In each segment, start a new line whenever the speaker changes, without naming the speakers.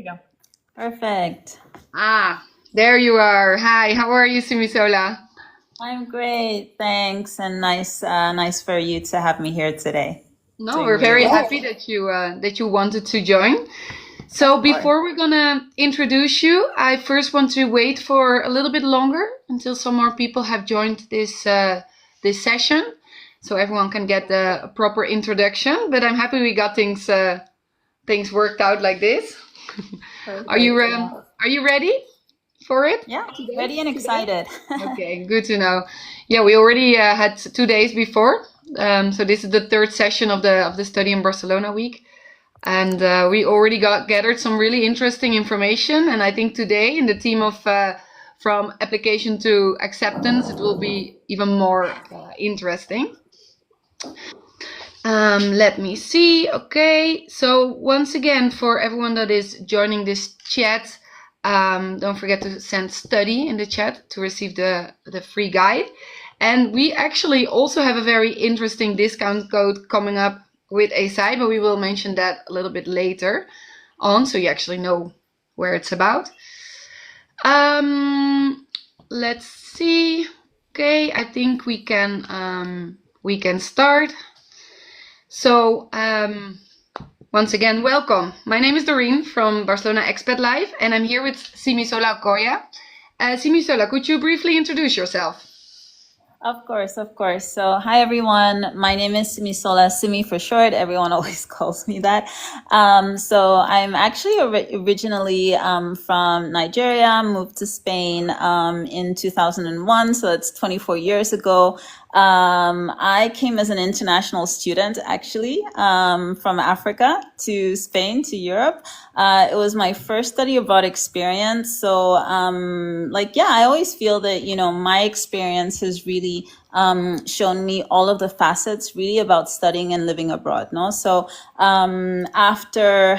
you go.
Perfect.
Ah, there you are. Hi, how are you, Simisola?
I'm great, thanks, and nice for you to have me here today.
No,
Doing
we're
really
very
well.
happy that you wanted to join. So
Of course.
before we're gonna introduce you, I first want to wait for a little bit longer until some more people have joined this session, so everyone can get a proper introduction. But I'm happy we got things worked out like this. Are you
Perfect. Yeah.
are you ready for it?
Yeah, ready and excited.
Okay, good to know. Yeah, we already had 2 days before, so this is the third session of the study in Barcelona week, and we already got gathered some really interesting information. And I think today, in the team of from application to acceptance, it will be even more interesting. Let me see. Okay, so once again, for everyone that is joining this chat, don't forget to send study in the chat to receive the free guide. And we actually also have a very interesting discount code coming up with ESEI, but we will mention that a little bit later on, so you actually know where it's about. Let's see. Okay, I think we can start. So, once again, welcome. My name is Doreen from Barcelona Expat Life, and I'm here with Simisola Okoya. Simisola, could you briefly introduce yourself?
Of course, of course. So, hi everyone. My name is Simisola, Simi for short. Everyone always calls me that. So, I'm actually originally from Nigeria, moved to Spain in 2001. So, that's 24 years ago. I came as an international student, actually, from Africa to Spain to Europe. It was my first study abroad experience. So, I always feel that, my experience has really shown me all of the facets really about studying and living abroad. No, so after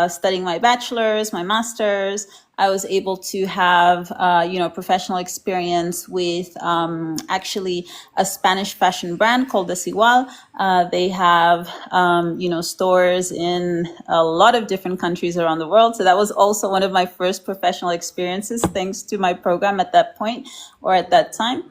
studying my bachelor's, my master's, I was able to have, professional experience with actually a Spanish fashion brand called Desigual. They have, stores in a lot of different countries around the world. So that was also one of my first professional experiences, thanks to my program at that point or at that time.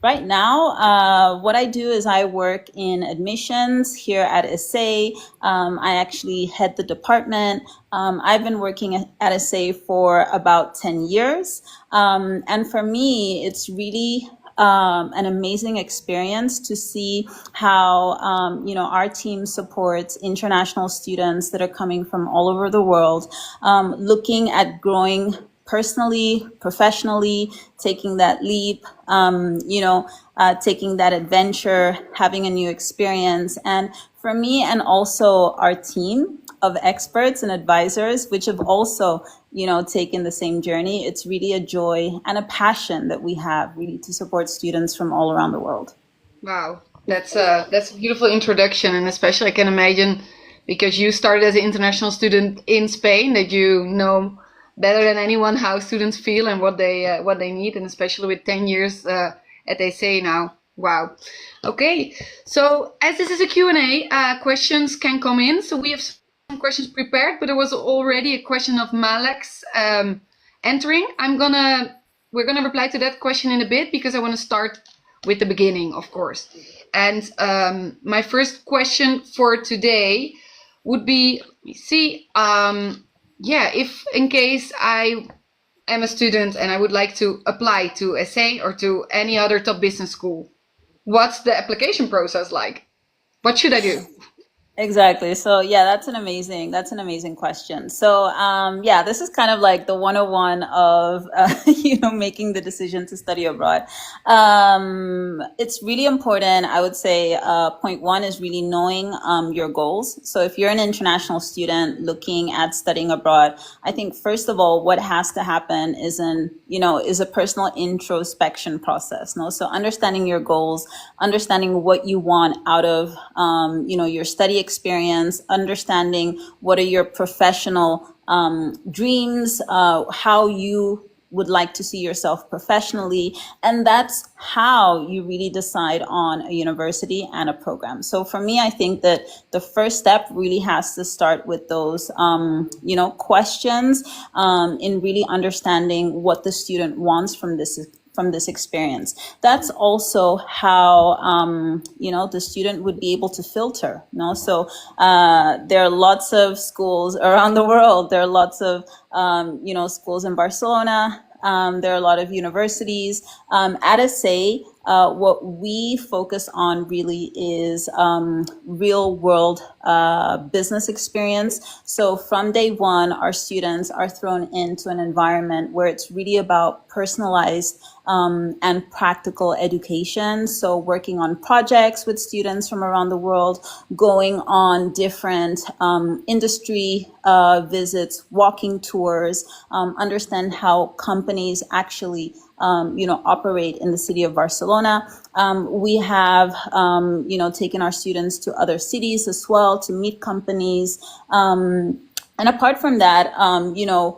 Right now, what I do is I work in admissions here at ESEI. I actually head the department. I've been working at ESEI for about 10 years. And for me, it's really an amazing experience to see how, our team supports international students that are coming from all over the world, looking at growing personally, professionally, taking that leap, taking that adventure, having a new experience. And for me and also our team of experts and advisors, which have also, taken the same journey, it's really a joy and a passion that we have really to support students from all around the world.
Wow, that's a beautiful introduction, and especially I can imagine because you started as an international student in Spain that you know better than anyone how students feel and what they need, and especially with 10 years at ESEI now. Wow. Okay, so as this is a Q&A, questions can come in. So we have some questions prepared, but there was already a question of Malek's entering. We're gonna reply to that question in a bit because I want to start with the beginning, of course. And my first question for today would be, let me see. If in case I am a student and I would like to apply to ESEI or to any other top business school, what's the application process like? What should I do?
Exactly. So yeah, that's an amazing question. So this is kind of like the 101 of making the decision to study abroad. It's really important. I would say point one is really knowing your goals. So if you're an international student looking at studying abroad, I think first of all, what has to happen is a personal introspection process. No, so understanding your goals, understanding what you want out of your study experience, understanding what are your professional dreams, how you would like to see yourself professionally. And that's how you really decide on a university and a program. So for me, I think that the first step really has to start with those, questions, in really understanding what the student wants from this experience. That's also how the student would be able to filter. So there are lots of schools around the world. There are lots of schools in Barcelona. There are a lot of universities. At ESEI, what we focus on really is real world business experience. So from day one, our students are thrown into an environment where it's really about personalized and practical education. So working on projects with students from around the world, going on different industry visits, walking tours, understand how companies actually operate in the city of Barcelona. We have, taken our students to other cities as well to meet companies. And apart from that,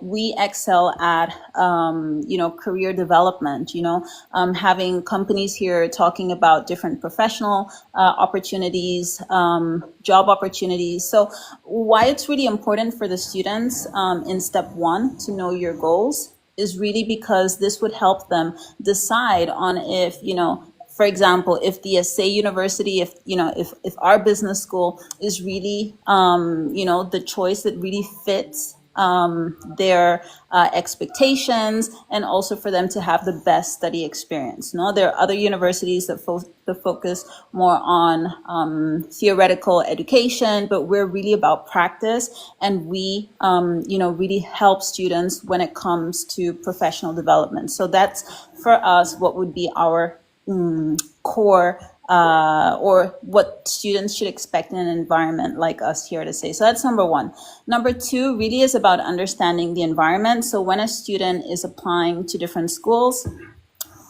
we excel at, career development, having companies here talking about different professional opportunities, job opportunities. So why it's really important for the students in step one to know your goals is really because this would help them decide on if, for example, if the ESEI University, if our business school is really, the choice that really fits their expectations, and also for them to have the best study experience. There are other universities that focus more on theoretical education, but we're really about practice, and we really help students when it comes to professional development. So that's for us what would be our core or what students should expect in an environment like us here at ESEI. So that's number one. Number two really is about understanding the environment. So when a student is applying to different schools,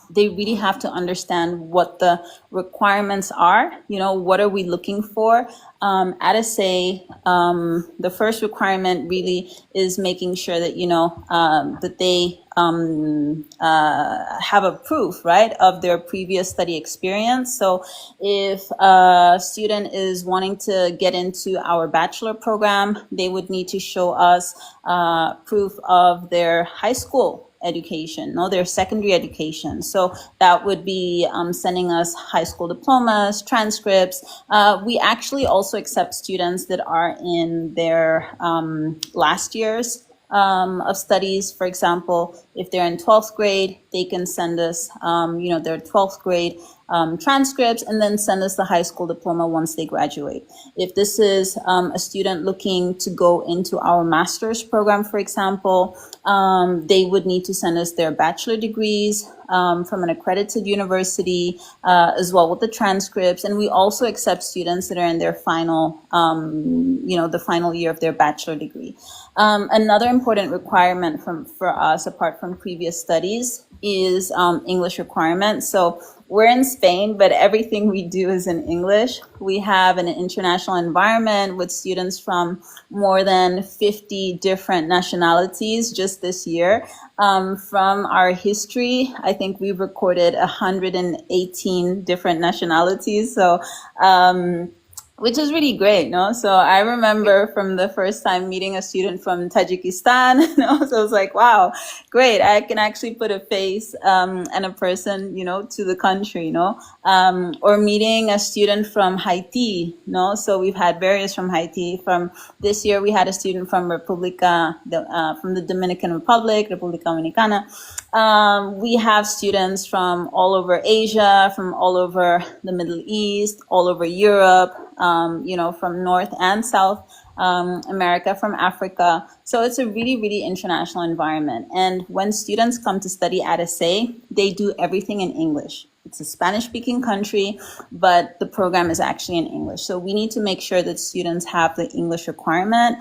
they really have to understand what the requirements are. What are we looking for? At ESEI, the first requirement really is making sure that, that they have a proof, right, of their previous study experience. So if a student is wanting to get into our bachelor program, they would need to show us proof of their high school education, their secondary education. So that would be sending us high school diplomas, transcripts. We actually also accept students that are in their last years of studies. For example, if they're in 12th grade, they can send us, their 12th grade transcripts, and then send us the high school diploma once they graduate. If this is a student looking to go into our master's program, for example, they would need to send us their bachelor degrees from an accredited university, as well with the transcripts. And we also accept students that are in their final, the final year of their bachelor degree. Another important requirement for us, apart from previous studies, is English requirements. So we're in Spain, but everything we do is in English. We have an international environment with students from more than 50 different nationalities just this year. From our history, I think we've recorded 118 different nationalities. So, which is really great, no? So I remember from the first time meeting a student from Tajikistan, so I was like, wow, great. I can actually put a face and a person, to the country, or meeting a student from Haiti, So we've had various from Haiti. From this year, we had a student from from the Dominican Republic, República Dominicana. We have students from all over Asia, from all over the Middle East, all over Europe, from North and South America, from Africa. So it's a really, really international environment. And when students come to study at ESEI, they do everything in English. It's a Spanish-speaking country, but the program is actually in English. So we need to make sure that students have the English requirement.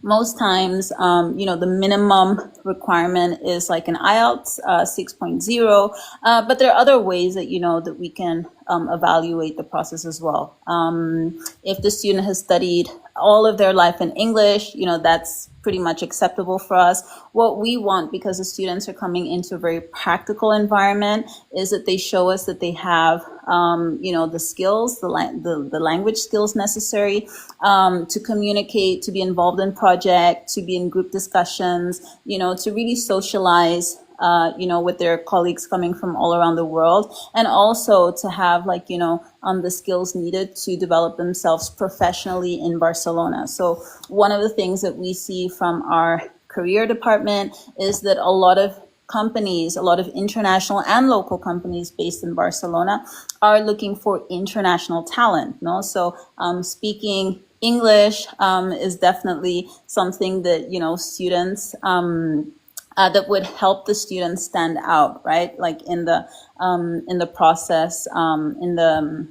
Most times, the minimum requirement is like an IELTS 6.0, but there are other ways that, that we can evaluate the process as well. If the student has studied all of their life in English, that's pretty much acceptable for us. What we want, because the students are coming into a very practical environment, is that they show us that they have, the skills, the language skills necessary to communicate, to be involved in projects, to be in group discussions, to really socialize, with their colleagues coming from all around the world, and also to have the skills needed to develop themselves professionally in Barcelona. So one of the things that we see from our career department is that a lot of companies, a lot of international and local companies based in Barcelona are looking for international talent. No, so speaking English is definitely something that students that would help the students stand out, right? Like in the process, in the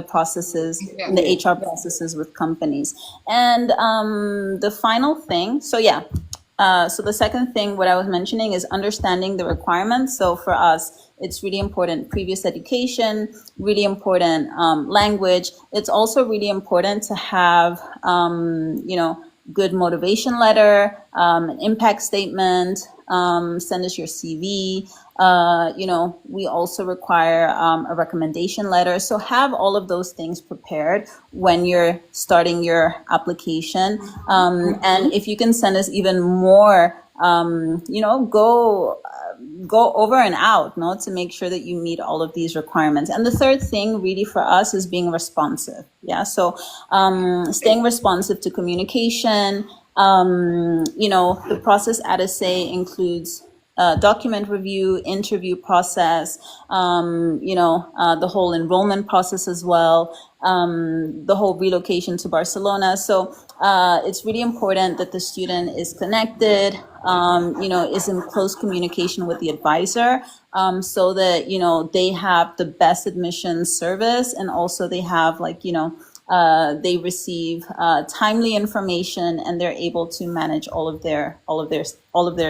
processes, in the HR processes with companies. And the final thing, so the second thing, what I was mentioning, is understanding the requirements. So for us, it's really important previous education, really important language. It's also really important to have, good motivation letter, an impact statement, send us your CV. We also require a recommendation letter. So have all of those things prepared when you're starting your application. And if you can send us even more, go over and out, no, to make sure that you meet all of these requirements. And the third thing really for us is being responsive. Yeah. So, staying responsive to communication. The process at ESEI includes document review, interview process, the whole enrollment process as well, the whole relocation to Barcelona. So it's really important that the student is connected, is in close communication with the advisor, so that, they have the best admissions service, and also they have they receive timely information, and they're able to manage all of their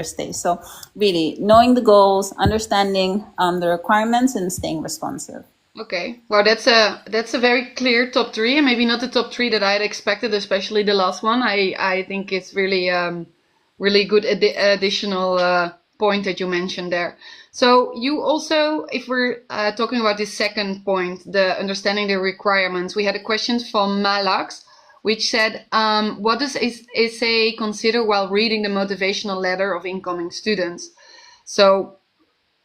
stay. So really knowing the goals, understanding the requirements, and staying responsive.
Okay, well, that's a very clear top three, and maybe not the top three that I had expected, especially the last one. I think it's really good additional point that you mentioned there. So you also, if we're talking about this second point, the understanding the requirements, we had a question from Malax, which said, what does ESEI consider while reading the motivational letter of incoming students? So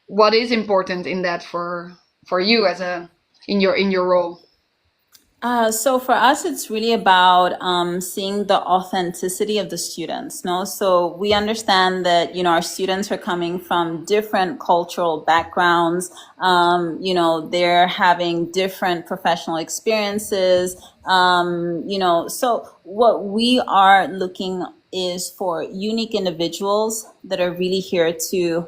what is important in that for you as in your role?
So for us, it's really about seeing the authenticity of the students. No, so we understand that our students are coming from different cultural backgrounds. They're having different professional experiences. So what we are looking is for unique individuals that are really here to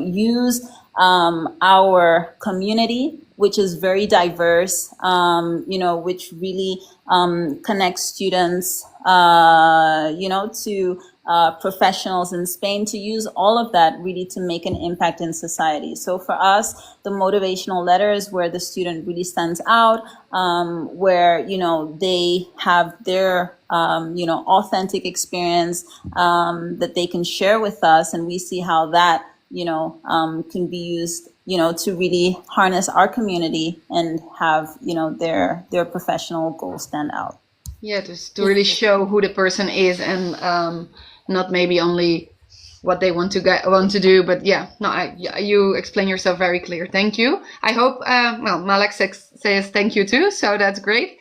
use our community, which is very diverse, which really connects students, to professionals in Spain, to use all of that really to make an impact in society. So for us, the motivational letter is where the student really stands out, where, they have their, authentic experience that they can share with us, and we see how that can be used, to really harness our community and have, their professional goals stand out.
Yeah, just to really show who the person is, and not maybe only what they want to do, but you explain yourself very clear. Thank you. I hope Malak says thank you too, so that's great.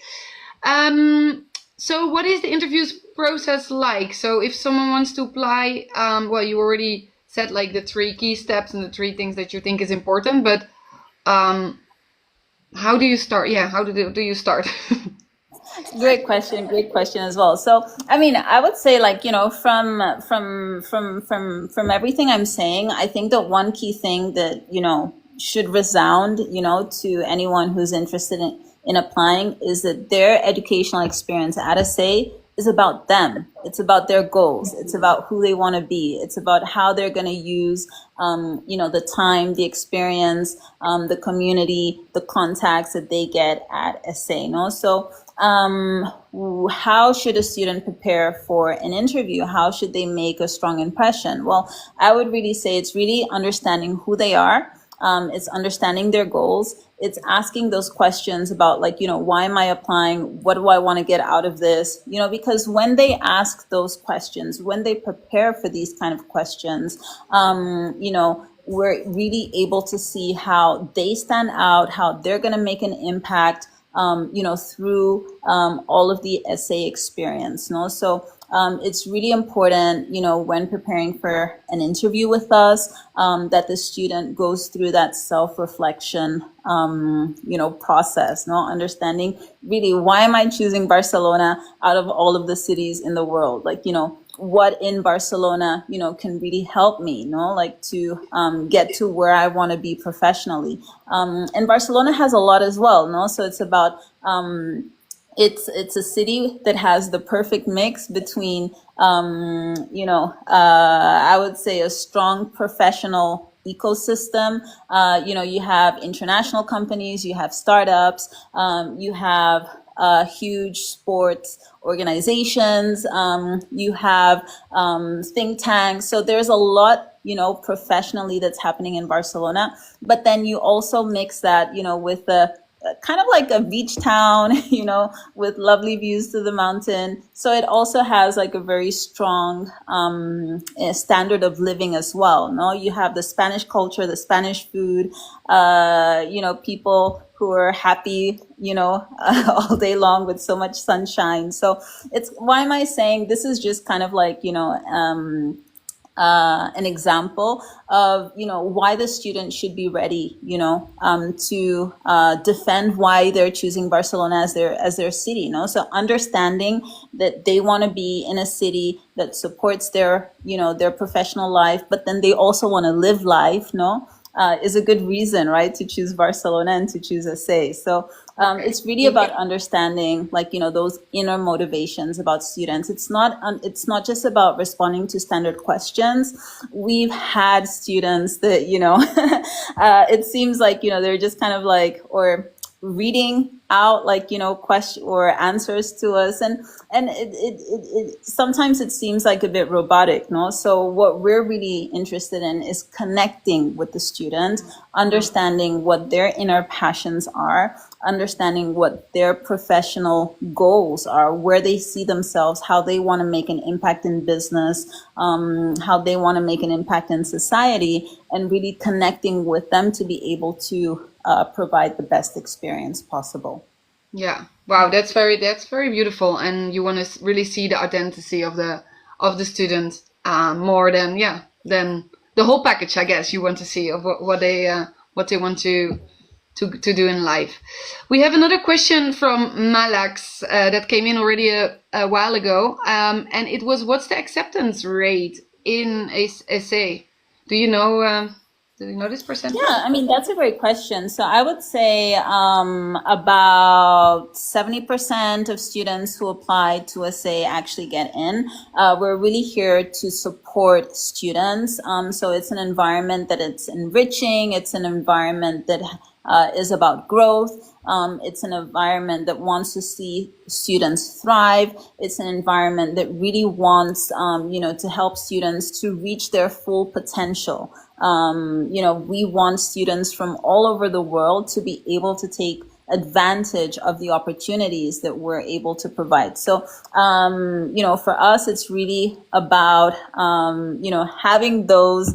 So what is the interviews process like? So if someone wants to apply, you already said like the 3 key steps and the 3 things that you think is important, but how do you start? Yeah, how do you start?
Great question as well. So, I would say from everything I'm saying, I think that one key thing that, should resound, to anyone who's interested in applying is that their educational experience at ESEI is about them. It's about their goals. It's about who they want to be. It's about how they're going to use, the time, the experience, the community, the contacts that they get at ESEI. So How should a student prepare for an interview? How should they make a strong impression? Well, I would really say it's really understanding who they are. It's understanding their goals. It's asking those questions about, like, why am I applying? What do I want to get out of this? Because when they ask those questions, when they prepare for these kind of questions, we're really able to see how they stand out, how they're going to make an impact, through all of the essay experience. No, so it's really important, when preparing for an interview with us, that the student goes through that self-reflection, process. No, understanding really, why am I choosing Barcelona out of all of the cities in the world? Like, what in Barcelona, can really help me, like to get to where I want to be professionally. And Barcelona has a lot as well, no? So it's about it's a city that has the perfect mix between I would say a strong professional ecosystem. You have international companies, you have startups, you have huge sports organizations, you have think tanks. So there's a lot, professionally that's happening in Barcelona. But then you also mix that, with the kind of like a beach town, with lovely views to the mountain. So it also has like a very strong standard of living as well. No, you have the Spanish culture, the Spanish food, people who are happy, all day long with so much sunshine. So it's, why am I saying this is just kind of like, an example of why the student should be ready to defend why they're choosing Barcelona as their city. So understanding that they want to be in a city that supports their their professional life, but then they also want to live life, is a good reason, right, to choose Barcelona and to choose ESEI. So it's really about understanding, like, those inner motivations about students. It's not just about responding to standard questions. We've had students that, it seems like, they're just kind of like, or reading out, like, question or answers to us, and it sometimes it seems like a bit robotic. No, so what we're really interested in is connecting with the student, understanding what their inner passions are, understanding what their professional goals are, where they see themselves, how they want to make an impact in business, how they want to make an impact in society, and really connecting with them to be able to provide the best experience possible.
Yeah. Wow, that's very beautiful, and you want to really see the authenticity of the student more than the whole package. I guess you want to see of what they want to do in life. We have another question from Malax that came in already a while ago, and it was, what's the acceptance rate in ESEI? Do you know? Do you know this percentage?
Yeah, I mean, that's a great question. So I would say about 70% of students who apply to ESEI actually get in. We're really here to support students. So it's an environment that it's enriching. It's an environment that is about growth. It's an environment that wants to see students thrive. It's an environment that really wants, to help students to reach their full potential. We want students from all over the world to be able to take advantage of the opportunities that we're able to provide. So, for us, it's really about, having those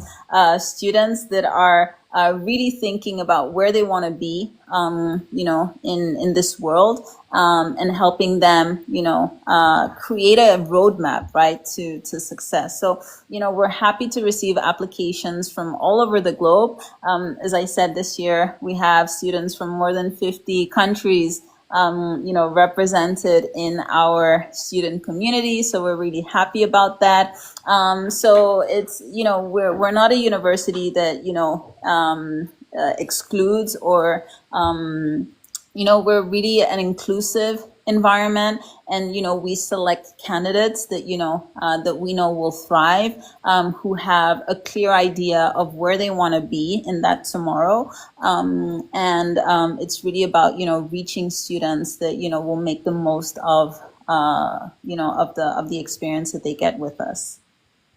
students that are really thinking about where they want to be, in this world, and helping them, create a roadmap, right, to success. So, we're happy to receive applications from all over the globe. As I said, this year we have students from more than 50 countries, represented in our student community. So we're really happy about that. So it's, we're not a university that, excludes or, we're really an inclusive environment, and we select candidates that that we know will thrive, who have a clear idea of where they want to be in that tomorrow, and it's really about reaching students that will make the most of of the experience that they get with us.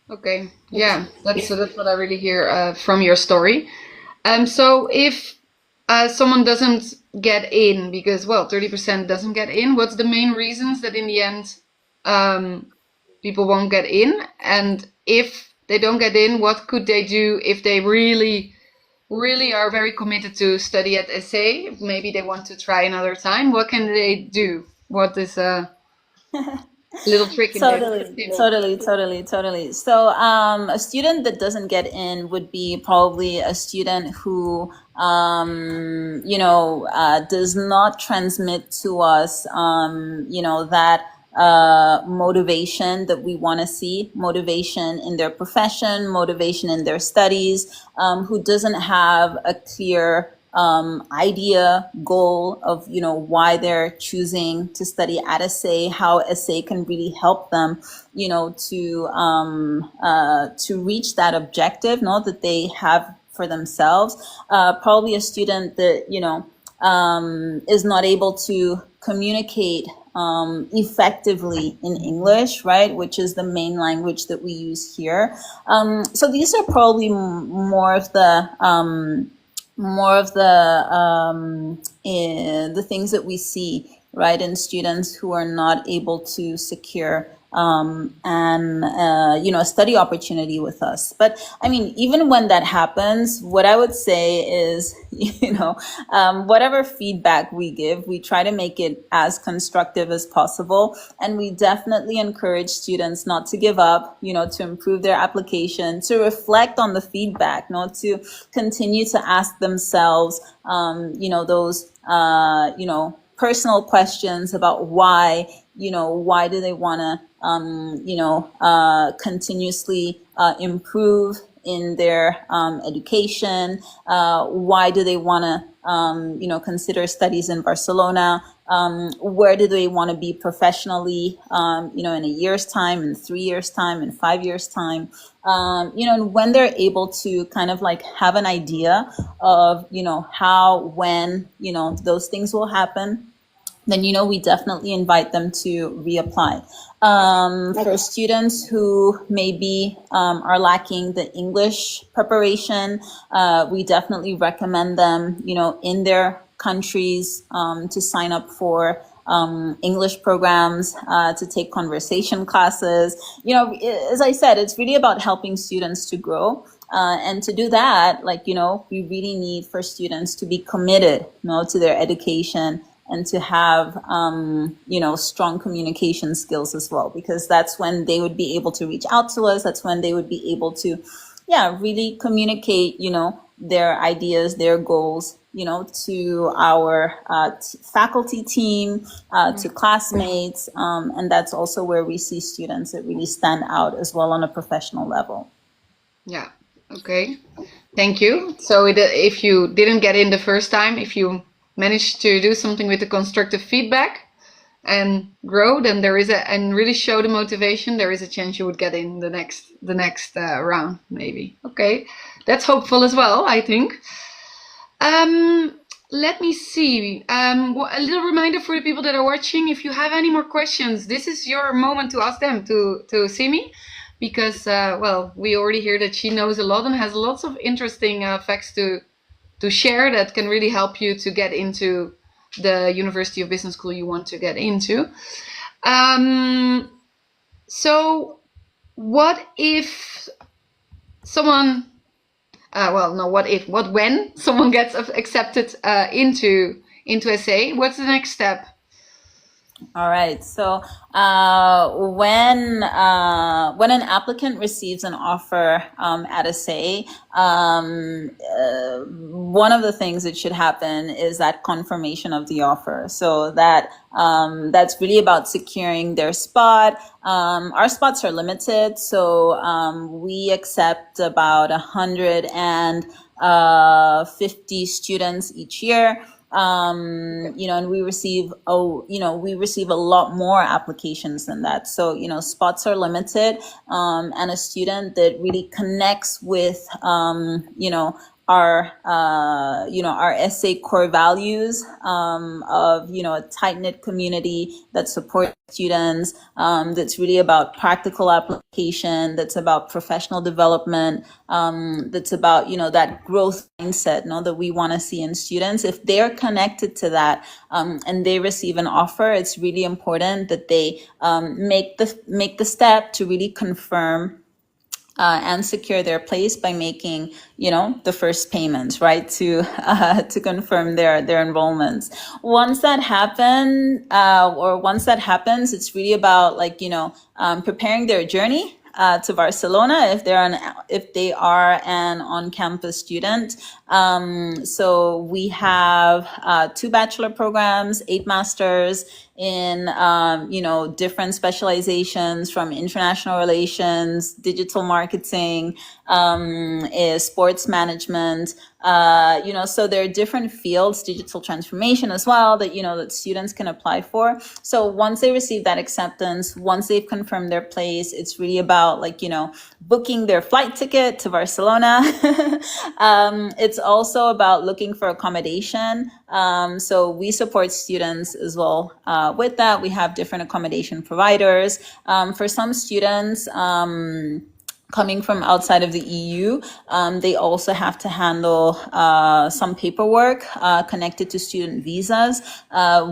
Okay, yeah, that's what I really hear from your story. So if someone doesn't get in because, well, 30% doesn't get in, what's the main reasons that in the end people won't get in? And if they don't get in, what could they do if they really, really are very committed to study at ESEI? Maybe they want to try another time. What can they do? What is a little trick in there?
Totally. So, a student that doesn't get in would be probably a student who, does not transmit to us, that motivation that we want to see, motivation in their profession, motivation in their studies, who doesn't have a clear idea, goal of why they're choosing to study at ESEI, how ESEI can really help them, to reach that objective, that they have for themselves. Probably a student that is not able to communicate effectively in English, right, which is the main language that we use here. So these are probably more of the the things that we see, right, in students who are not able to secure a study opportunity with us. But I mean, even when that happens, what I would say is, whatever feedback we give, we try to make it as constructive as possible. And we definitely encourage students not to give up, to improve their application, to reflect on the feedback, to continue to ask themselves, those, personal questions about why do they want to, continuously improve in their education? Why do they want to, consider studies in Barcelona? Where do they want to be professionally, in a year's time, in 3 years' time, in 5 years' time? And when they're able to kind of like have an idea of, how, when, those things will happen, then we definitely invite them to reapply. For students who maybe are lacking the English preparation, we definitely recommend them, in their countries, to sign up for English programs, to take conversation classes. As I said, it's really about helping students to grow. And to do that, we really need for students to be committed, to their education, and to have, strong communication skills as well, because that's when they would be able to reach out to us. That's when they would be able to, really communicate, their ideas, their goals, to our faculty team, to classmates. And that's also where we see students that really stand out as well on a professional level.
Yeah. Okay. Thank you. So if you didn't get in the first time, if you manage to do something with the constructive feedback and grow, then and really show the motivation, there is a chance you would get in the next round, maybe. Okay, that's hopeful as well, I think. Let me see. A little reminder for the people that are watching: if you have any more questions, this is your moment to ask them to Simi, because we already hear that she knows a lot and has lots of interesting facts to share that can really help you to get into the University of Business School you want to get into. So what if someone, when someone gets accepted into ESEI, what's the next step?
All right. So when an applicant receives an offer at ESEI, one of the things that should happen is that confirmation of the offer. So that's really about securing their spot. Our spots are limited, so we accept about 150 students each year. And we receive a lot more applications than that. So, spots are limited, and a student that really connects with, our essay core values, of, a tight knit community that supports students, that's really about practical application, that's about professional development, that's about, that growth mindset, that we want to see in students. If they're connected to that, and they receive an offer, it's really important that they, make the step to really confirm, and secure their place by making, the first payments, right, to confirm their enrollments. Once that happens, it's really about, like, preparing their journey, to Barcelona, if they are an on-campus student. So we have, 2 bachelor programs, 8 masters in, different specializations, from international relations, digital marketing, sports management. So there are different fields, digital transformation as well, that students can apply for. So once they receive that acceptance, once they've confirmed their place, it's really about, like, booking their flight ticket to Barcelona. It's also about looking for accommodation. So we support students as well, with that. We have different accommodation providers. For some students, coming from outside of the EU, they also have to handle, some paperwork, connected to student visas.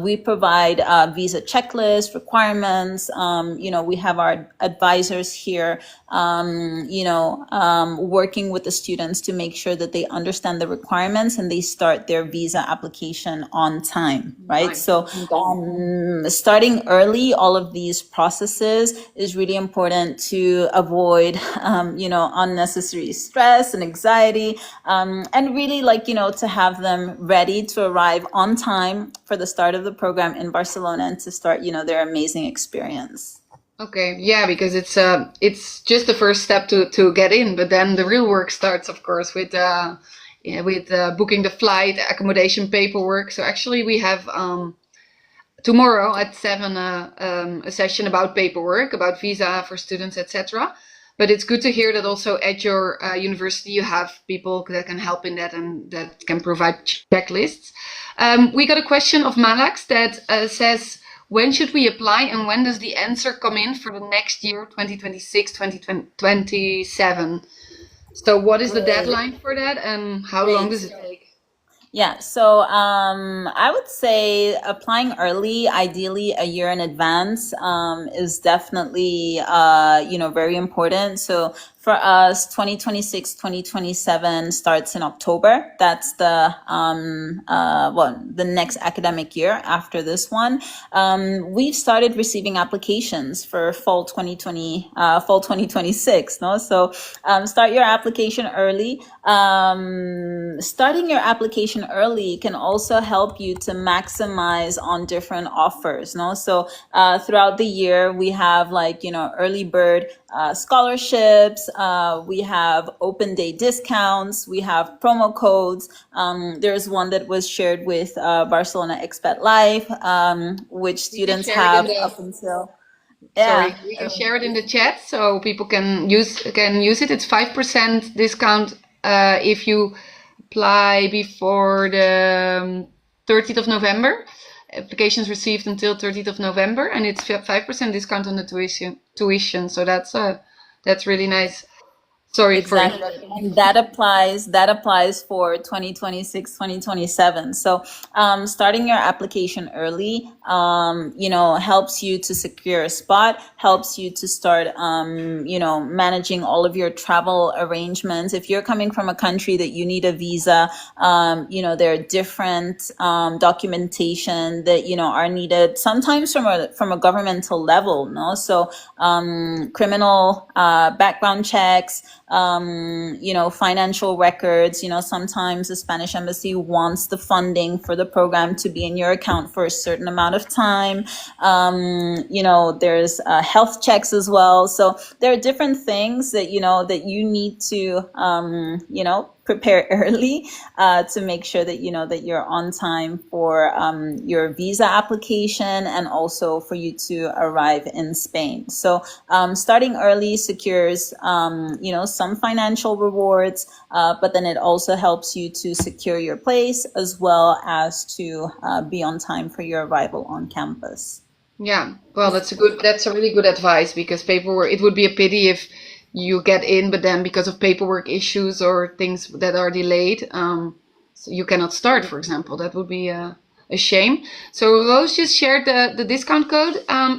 We provide, visa checklist requirements. We have our advisors here, working with the students to make sure that they understand the requirements and they start their visa application on time, right?
Right.
So, starting early, all of these processes is really important to avoid, unnecessary stress and anxiety, and really, like, to have them ready to arrive on time for the start of the program in Barcelona and to start, their amazing experience.
Okay, yeah, because it's just the first step to get in, but then the real work starts, of course, with booking the flight, accommodation, paperwork. So actually, we have tomorrow at 7 a session about paperwork, about visa for students, etc. But it's good to hear that also at your university you have people that can help in that and that can provide checklists. We got a question of Malax that says, when should we apply and when does the answer come in for the next year, 2026, 2027? So what is the deadline for that and how long does it take?
Yeah, so, I would say applying early, ideally a year in advance, is definitely, very important. So for us, 2026, 2027 starts in October. That's the next academic year after this one. We've started receiving applications for fall 2026, no? So, start your application early. Starting your application early can also help you to maximize on different offers, no? So, throughout the year, we have, like, early bird, scholarships, we have open day discounts, we have promo codes. There's one that was shared with, Barcelona Expat Life, which
We can
students
share it in
have
the
up until,
Sorry,
yeah.
we can share it in the chat so people can use it. It's 5% discount if you apply before the 30th of November. Applications received until 30th of November, and it's 5% discount on the tuition. So that's really nice. Sorry for
Exactly.
interrupting.
And that applies for 2026, 2027. So, starting your application early, helps you to secure a spot, helps you to start, managing all of your travel arrangements. If you're coming from a country that you need a visa, there are different, documentation that, are needed sometimes from a governmental level, no? So, criminal, background checks, financial records. Sometimes the Spanish embassy wants the funding for the program to be in your account for a certain amount of time. There's, health checks as well. So there are different things that, that you need to, prepare early to make sure that you know that you're on time for your visa application and also for you to arrive in Spain. So starting early secures you know some financial rewards, but then it also helps you to secure your place as well as to be on time for your arrival on campus.
Yeah, well, that's a really good advice because paperwork, it would be a pity if you get in, but then because of paperwork issues or things that are delayed, so you cannot start, for example. That would be a shame. So Rose just shared the discount code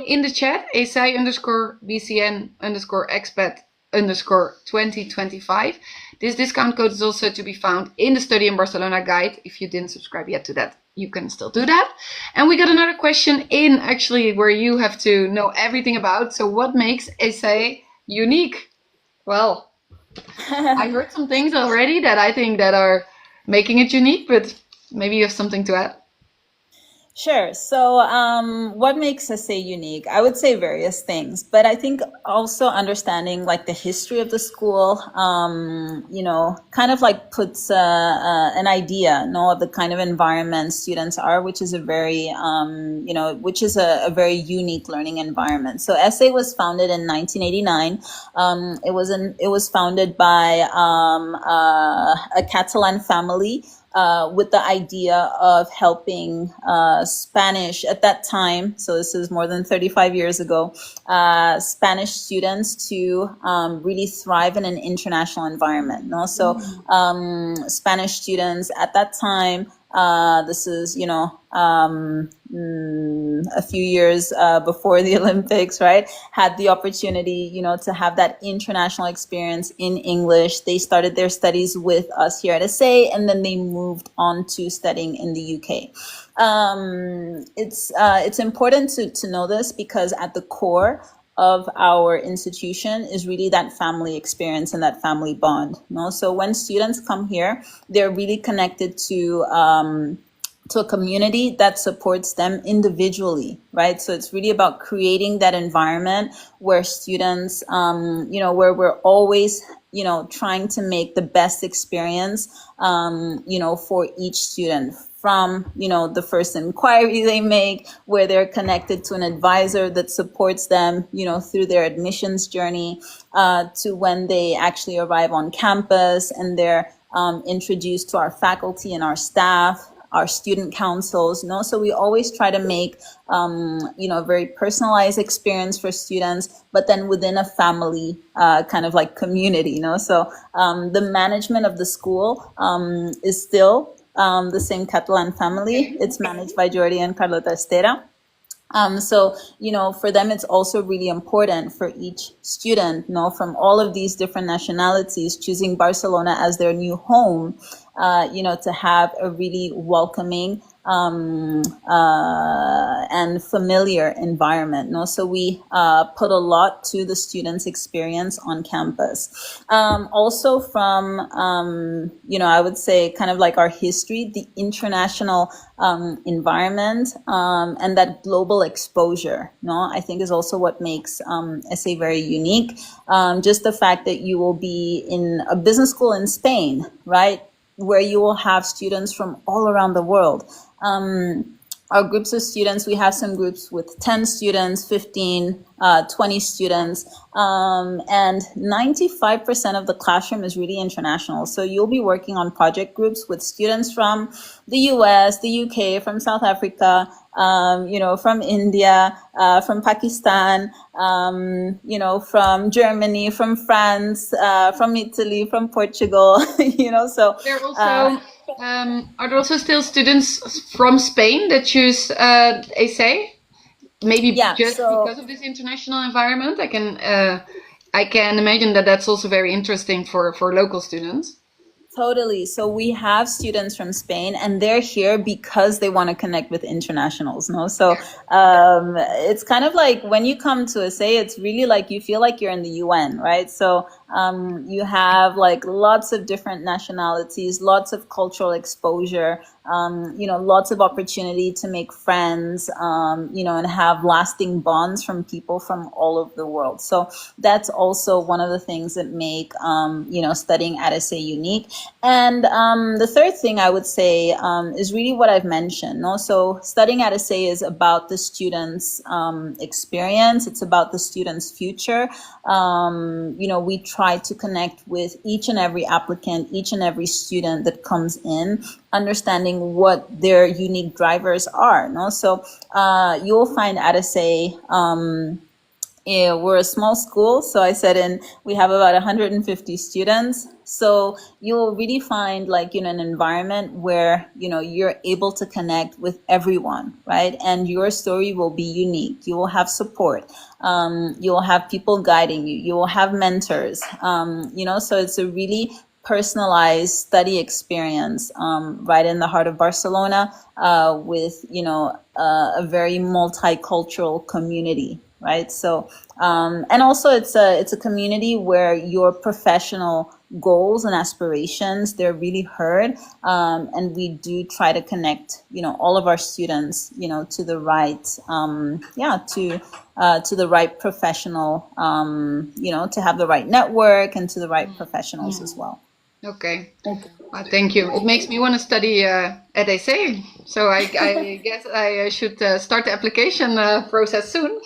in the chat, ESEI underscore BCN underscore expat underscore 2025. This discount code is also to be found in the Study in Barcelona guide. If you didn't subscribe yet to that, you can still do that. And we got another question in actually where you have to know everything about. So what makes ESEI unique? Well, I heard some things already that I think that are making it unique, but maybe you have something to add.
Sure. So, what makes us say unique? I would say various things, but I think also understanding like the history of the school, you know, kind of like puts an idea, you know, of the kind of environment students are, which is a very, you know, which is a very unique learning environment. So, ESEI was founded in 1989. It was founded by a Catalan family with the idea of helping Spanish at that time, so this is more than 35 years ago, Spanish students to really thrive in an international environment. No? So Spanish students at that time, this is, you know, a few years before the Olympics, right, had the opportunity, you know, to have that international experience in English. They started their studies with us here at ESEI, and then they moved on to studying in the UK. It's important to know this because at the core of our institution is really that family experience and that family bond. You know? So when students come here, they're really connected to a community that supports them individually, right? So it's really about creating that environment where students, you know, where we're always, you know, trying to make the best experience, you know, for each student. From, you know, the first inquiry they make, where they're connected to an advisor that supports them, you know, through their admissions journey, to when they actually arrive on campus and they're introduced to our faculty and our staff, our student councils, you know, so we always try to make, you know, a very personalized experience for students, but then within a family kind of like community, you know, so the management of the school is still the same Catalan family. It's managed by Jordi and Carlota Estera. So, you know, for them, it's also really important for each student, you know, from all of these different nationalities, choosing Barcelona as their new home, you know, to have a really welcoming and familiar environment. No? So we put a lot to the students' experience on campus. Also from, you know, I would say kind of like our history, the international environment and that global exposure, no, I think is also what makes ESEI very unique. Just the fact that you will be in a business school in Spain, right, where you will have students from all around the world. Our groups of students, we have some groups with 10 students, 15, 20 students, and 95% of the classroom is really international. So you'll be working on project groups with students from the US, the UK, from South Africa, you know, from India, from Pakistan, you know, from Germany, from France, from Italy, from Portugal, you know, so.
There also, are there also still students from Spain that choose ESEI? Maybe just because of this international environment, I can imagine that that's also very interesting for local students.
Totally. So we have students from Spain, and they're here because they want to connect with internationals. No, so it's kind of like when you come to ESEI, it's really like you feel like you're in the UN, right? So You have like lots of different nationalities, lots of cultural exposure, lots of opportunity to make friends, and have lasting bonds from people from all over the world. So that's also one of the things that make, studying at ESEI unique. And the third thing I would say is really what I've mentioned. No? So studying at ESEI is about the student's experience. It's about the student's future. We try to connect with each and every applicant, each and every student that comes in, understanding what their unique drivers are. No? So you'll find at ESEI, we're a small school, so I said we have about 150 students. So you'll really find an environment where, you're able to connect with everyone, right? And your story will be unique. You will have support. You will have people guiding you. You will have mentors. So it's a really personalized study experience right in the heart of Barcelona with, a very multicultural community. Right. So, and also it's a community where your professional goals and aspirations, they're really heard. And we do try to connect, all of our students, to the right, to the right professional, to have the right network and to the right professionals as well.
Okay. Thank you. It makes me want to study at ESEI. So I guess I should start the application process soon.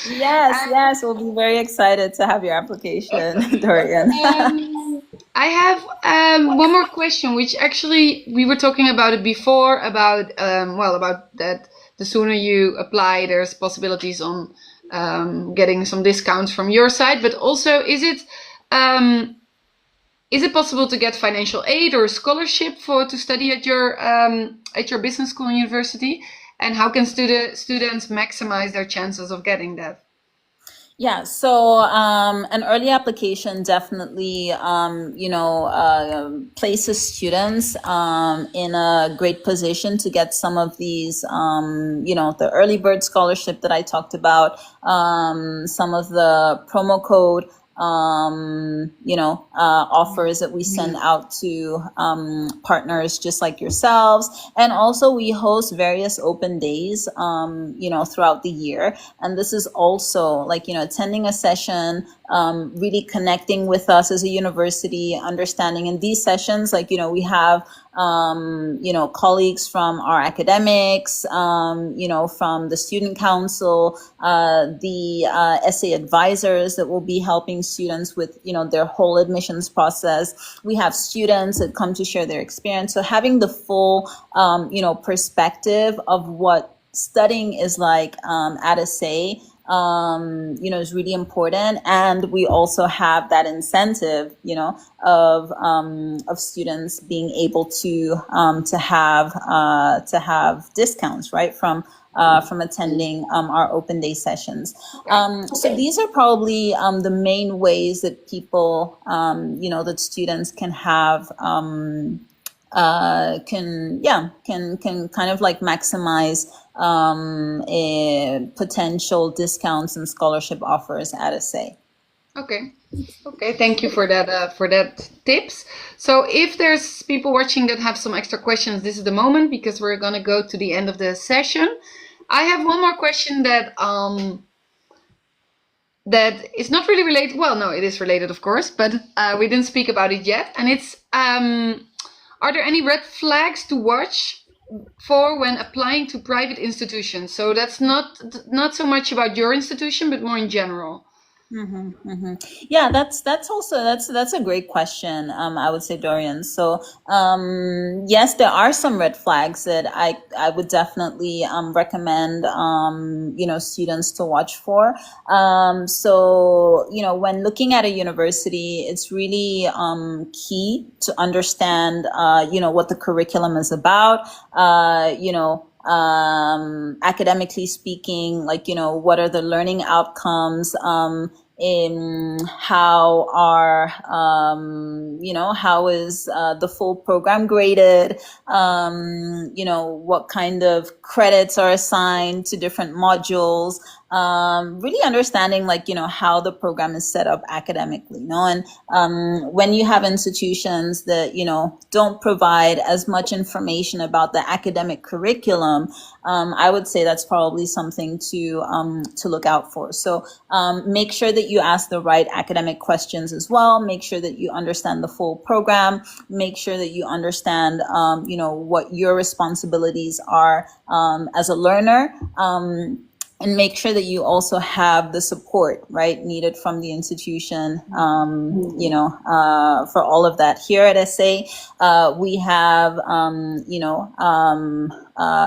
Yes. We'll be very excited to have your application, Dorian.
I have one more question, which actually we were talking about it before, about that the sooner you apply, there's possibilities on getting some discounts from your side, but also is it possible to get financial aid or scholarship to study at your business school and university? And how can students maximize their chances of getting that?
Yeah, so an early application definitely, places students in a great position to get some of these, the early bird scholarship that I talked about, some of the promo code offers that we send out to partners just like yourselves. And also we host various open days, throughout the year. And this is also attending a session, really connecting with us as a university, understanding in these sessions, we have colleagues from our academics, from the student council, the essay advisors that will be helping students with, their whole admissions process. We have students that come to share their experience. So having the full, perspective of what studying is like at ESEI, is really important. And we also have that incentive, of students being able to have discounts, right, from attending our open day sessions. So these are probably the main ways that people, that students can have, can kind of maximize potential discounts and scholarship offers at ESEI.
Okay. Thank you for that tips. So if there's people watching that have some extra questions, this is the moment, because we're gonna go to the end of the session. I have one more question that is not really related. Well, no, it is related, of course, but we didn't speak about it yet. And it's are there any red flags to watch for when applying to private institutions? So that's not so much about your institution, but more in general.
Yeah, that's a great question. I would say, Dorian. So, yes, there are some red flags that I would definitely recommend students to watch for. So, when looking at a university, it's really key to understand what the curriculum is about. Academically speaking, what are the learning outcomes, how are, how is the full program graded, what kind of credits are assigned to different modules, really understanding like, how the program is set up academically, and when you have institutions that, don't provide as much information about the academic curriculum, I would say that's probably something to look out for. So make sure that you ask the right academic questions as well. Make sure that you understand the full program. Make sure that you understand, what your responsibilities are as a learner. And make sure that you also have the support, right, needed from the institution, for all of that. Here at ESEI, we have,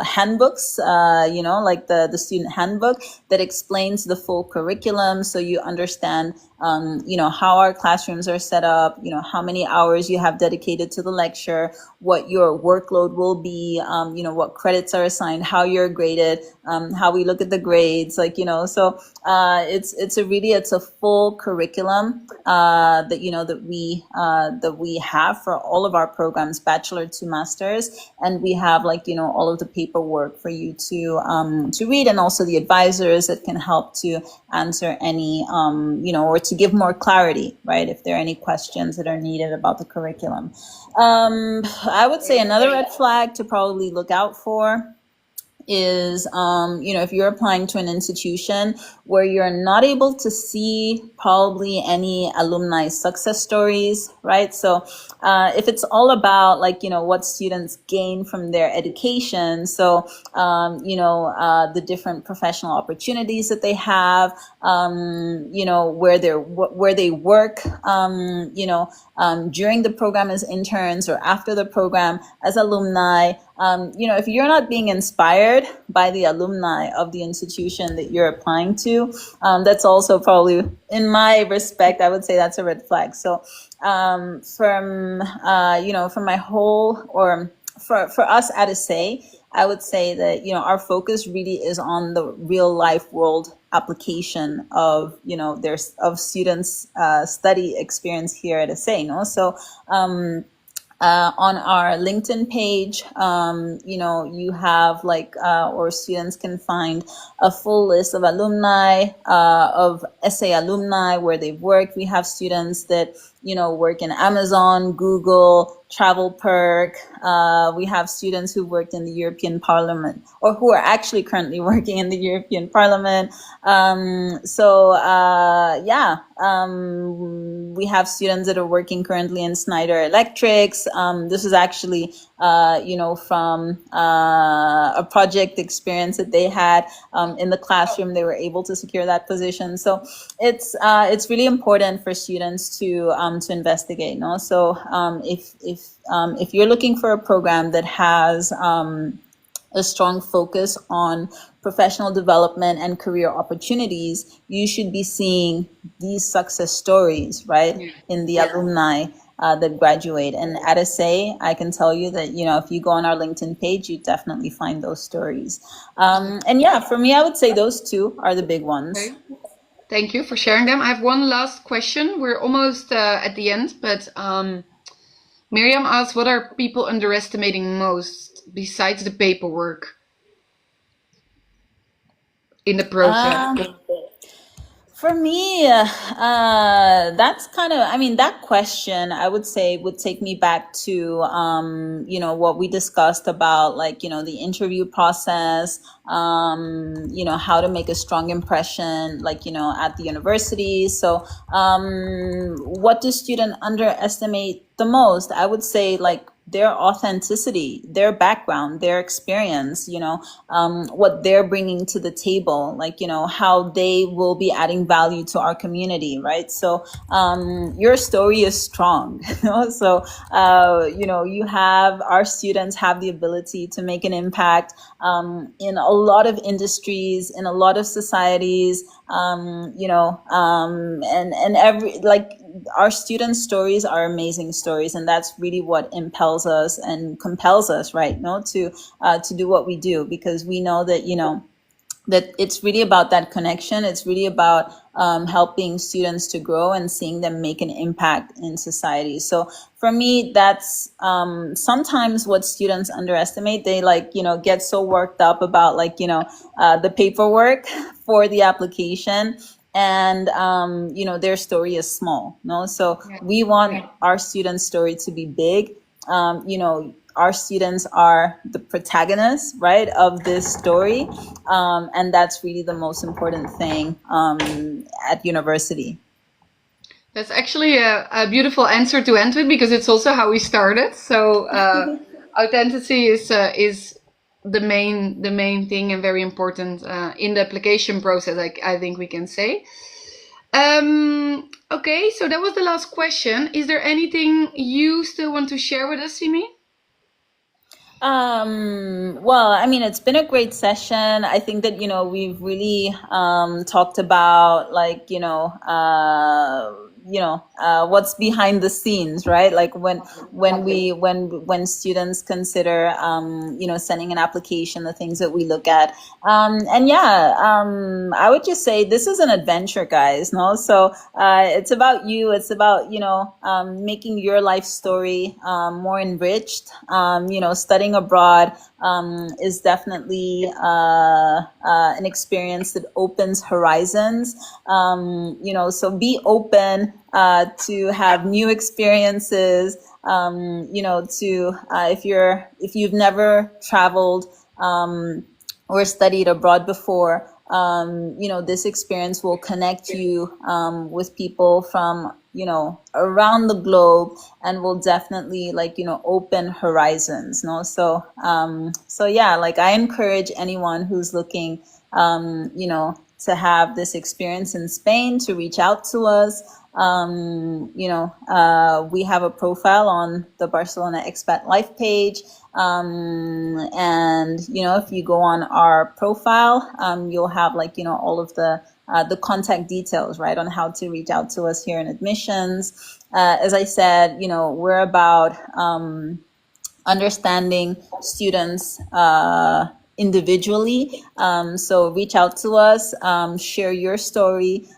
handbooks, like the student handbook that explains the full curriculum. So you understand, how our classrooms are set up, how many hours you have dedicated to the lecture, what your workload will be, what credits are assigned, how you're graded, how we look at the grades, so it's a full curriculum that we have for all of our programs, bachelor to masters, and we have all of the paperwork for you to read, and also the advisors that can help to answer any or to give more clarity, right, if there are any questions that are needed about the curriculum. I would say another red flag to probably look out for is, if you're applying to an institution where you're not able to see probably any alumni success stories, right? So if it's all about what students gain from their education, so, the different professional opportunities that they have, where they work, during the program as interns or after the program as alumni, if you're not being inspired by the alumni of the institution that you're applying to, that's also probably, in my respect, I would say that's a red flag. So from my whole, or for us at ESEI, I would say that, our focus really is on the real life world application of, of students' study experience here at ESEI, So on our LinkedIn page, you have or students can find a full list of alumni, of ESEI alumni, where they've worked. We have students that, work in Amazon, Google, Travel Perk. We have students who worked in the European Parliament, or who are actually currently working in the European Parliament. We have students that are working currently in Schneider Electrics. This is actually, from a project experience that they had in the classroom. They were able to secure that position. So it's really important for students to investigate. No, so if you're looking for a program that has a strong focus on professional development and career opportunities, you should be seeing these success stories, right, in the alumni that graduate. And at ESEI, I can tell you that, if you go on our LinkedIn page, you definitely find those stories. For me, I would say those two are the big ones.
Okay. Thank you for sharing them. I have one last question. We're almost at the end, but Miriam asks, what are people underestimating most besides the paperwork in the process?
For me, that's kind of, that question, I would say, would take me back to, what we discussed about, the interview process, how to make a strong impression, at the university. So, what do students underestimate the most? I would say, their authenticity, their background, their experience, what they're bringing to the table, how they will be adding value to our community, right? So your story is strong, so you have, our students have the ability to make an impact in a lot of industries, in a lot of societies, and every, our students' stories are amazing stories, and that's really what impels us and compels us, right? To do what we do, because we know that, that it's really about that connection. It's really about helping students to grow and seeing them make an impact in society. So for me, that's sometimes what students underestimate. They like, get so worked up about like, the paperwork for the application. And their story is small, no? So
Yeah.
we want our students' story to be big. Our students are the protagonists, right, of this story, and that's really the most important thing at university.
That's actually a beautiful answer to end with because it's also how we started. So authenticity is the main thing and very important in the application process. I think we can say. Okay, so that was the last question. Is there anything you still want to share with us, Simi?
Well, I mean, it's been a great session. I think that, we've really talked about like, what's behind the scenes, right? Like
Exactly.
when students consider sending an application, the things that we look at. And yeah, I would just say this is an adventure, guys, no? So it's about you. It's about, making your life story more enriched. Studying abroad is definitely an experience that opens horizons. So be open to have new experiences. To if you've never traveled or studied abroad before, this experience will connect you with people from, around the globe, and will definitely like, open horizons. No, so yeah, like I encourage anyone who's looking, to have this experience in Spain to reach out to us. We have a profile on the Barcelona Expat Life page. And if you go on our profile, you'll have like, all of the contact details, right, on how to reach out to us here in admissions. As I said, we're about understanding students individually. So reach out to us, share your story,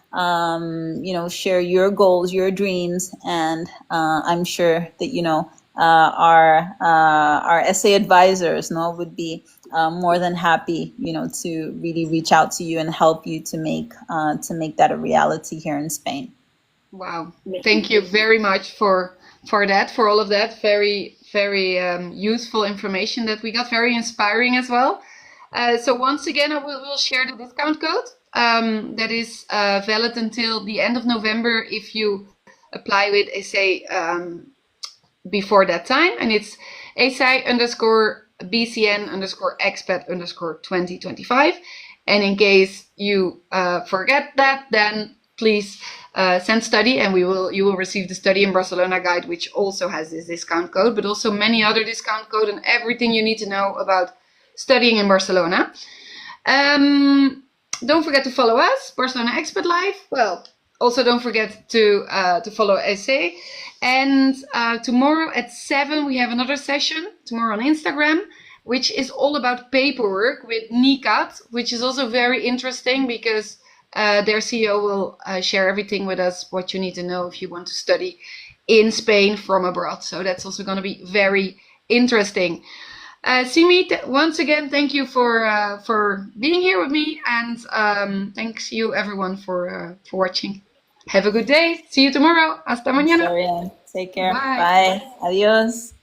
share your goals, your dreams, and I'm sure that our essay advisors, no, would be more than happy, to really reach out to you and help you to make that a reality here in Spain.
Wow. Thank you very much for all of that. Very, very useful information that we got. Very inspiring as well. So once again, will share the discount code that is valid until the end of November if you apply with ESEI before that time. And it's ESEI underscore BCN underscore expat underscore 2025. And in case you forget that, then please send study, and you will receive the Study in Barcelona guide, which also has this discount code, but also many other discount code and everything you need to know about studying in Barcelona. Don't forget to follow us, Barcelona Expat Life. Well, also don't forget to follow ESEI. And tomorrow at 7 we have another session tomorrow on Instagram, which is all about paperwork with Nikat, which is also very interesting because their CEO will share everything with us, what you need to know if you want to study in Spain from abroad. So that's also going to be very interesting. Simi, once again, thank you for being here with me, and thanks you everyone for watching. Have a good day. See you tomorrow. Hasta mañana.
Sure, yeah. Take care.
Bye.
Bye. Adios.